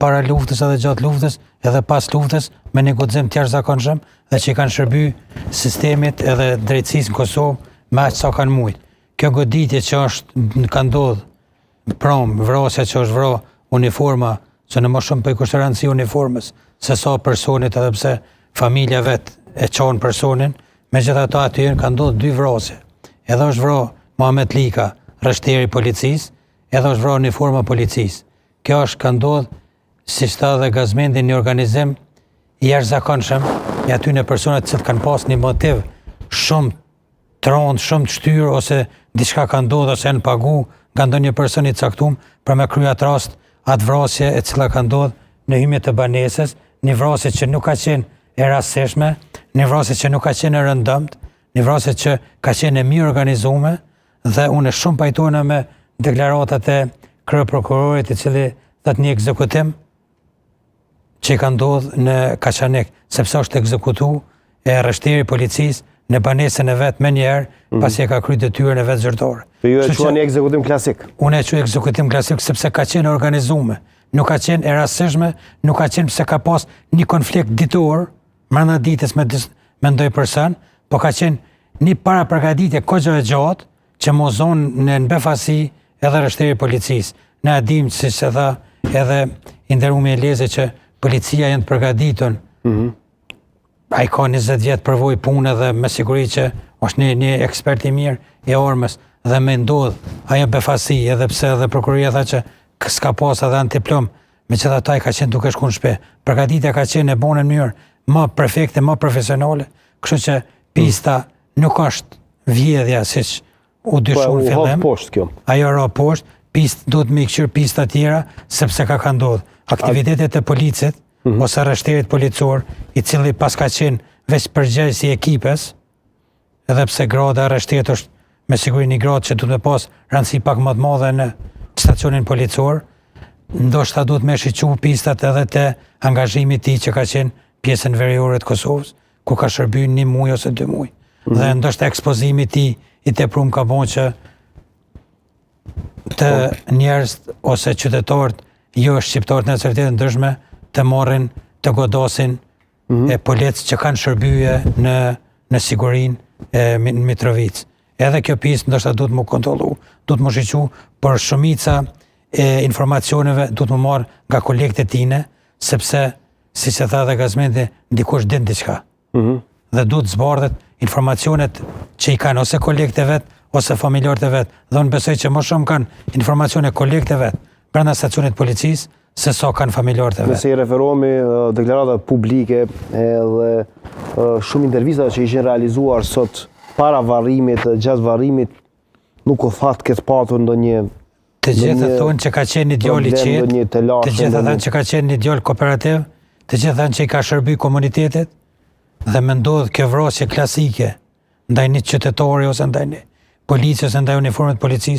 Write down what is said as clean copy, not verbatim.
para luftës edhe gjatë luftës, edhe pas luftës, me një guxim të jashtëzakonshëm dhe që i kanë shërby sistemit edhe drejtësisë në Kosovë me aq sa kanë mujt. Kjo goditje që ka ndodhur vrasja që është vrarë uniforma, që në më shumë për i kushtë rëndësi uniformës, se sa personit edhe pse familja vet e qonë personin, megjithatë aty ka ndodhur 2 vrasje. Edhe është vrarë Muhamet Lika, rreshteri policisë, edhe është vrarë uniforma policisë. Kjo është ka ndodhur si shta dhe Gazmendi një organizim i jashtëzakonshëm i atyre personat që kanë pas një motiv shumë të rëndë, shumë të shtyrë, ose diçka ka ndodhur ose janë pagu nga ndonjë person i caktuar për me kryer atë rast, atë vrasje e cila ka ndodhur në hymje të banesës, një vrasje që nuk ka qenë e rastësishme, një vrasje që nuk ka qenë e rëndëmt, një vrasje që ka qenë e mirë organizuar dhe unë shumë pajtohem me deklaratat e kryeprokurorit i cili thotë një ekzekutim që ka ndodhur në Kaçanik, sepse është ekzekutuar e rreshteri policisë në banesën e vet më njëherë, pasi e ka kryer detyrën e vet zyrtare. Ju e quani ekzekutim klasik? Unë e quaj ekzekutim klasik sepse ka qenë organizuar, nuk ka qenë e rastësishme, nuk ka qenë pse ka pas një konflikt ditor brenda ditës me ndonjë person, po ka qenë një paraprgatitje kogja e gjatë që mozon në befasi edhe rreshteri policisë. Ne dim se se tha edhe i nderumi Elezi që policia janë të përgatitur. Ai ka 20 vjet përvojë punë dhe me siguri që është një ekspert i mirë i armës dhe me ndodh ajo befasi, edhe pse edhe prokuroria tha që s'ka pas edhe antiplom, megjithatë ai ka qenë duke shkuar në shtëpi. Përgatitja ka qenë e bune në mënyrë më perfekte, më profesionale, kështu që pista nuk është vjedhja siç u dyshon në fillim. Ajo ra poshtë, pistë duhet me kthyer pista tjera sepse ka ndodhur aktivitetet e policit ose rreshterit policor, i cili pas ka qenë veç përgjegjës i ekipes, edhe pse grada e rreshterit është me siguri një gradë që duhet me pas rëndësi pak më të madhe në stacionin policor, ndoshta duhet me shiqu pistat edhe te angazhimi i tij që ka qenë pjesën veriore të Kosovës, ku ka shërbyer 1 muaj ose 2 muaj. Dhe ndoshta ekspozimi i tij i teprum ka bën që të njerëz ose qytetarët jo shqiptarët në nacionalitetet ndryshme të marrin, të godasin e policë që kanë shërbyer në sigurinë e Mitrovicë. Edhe kjo pjesë ndoshta duhet më kontrollu, duhet më shiqu, por shumica e informacioneve duhet më marr nga kolegët e tine, sepse siç e tha dhe Gazmendi, dikush din diçka. Dhe duhet zbardhet informacionet që i kanë ose kolegët e vet ose familjarët e vet. Dhe unë besoj që më shumë kanë informacione kolegët e vet brenda stacionit policisë se sa kanë familjarët e vet. Nëse i referohemi deklaratat publike edhe shumë intervista që ishin realizuar sot para varrimit, gjatë varrimit, nuk u that këtë patur ndonjë. Të gjithë thonë që ka qenë një djalë i qetë, të gjithë thonë që ka qenë një djalë kooperativ, të gjithë thonë që i ka shërbyer komunitetit dhe më ndodh kjo vrasje klasike ndaj një qytetari ose ndaj një policës ose ndaj uniformit policisë.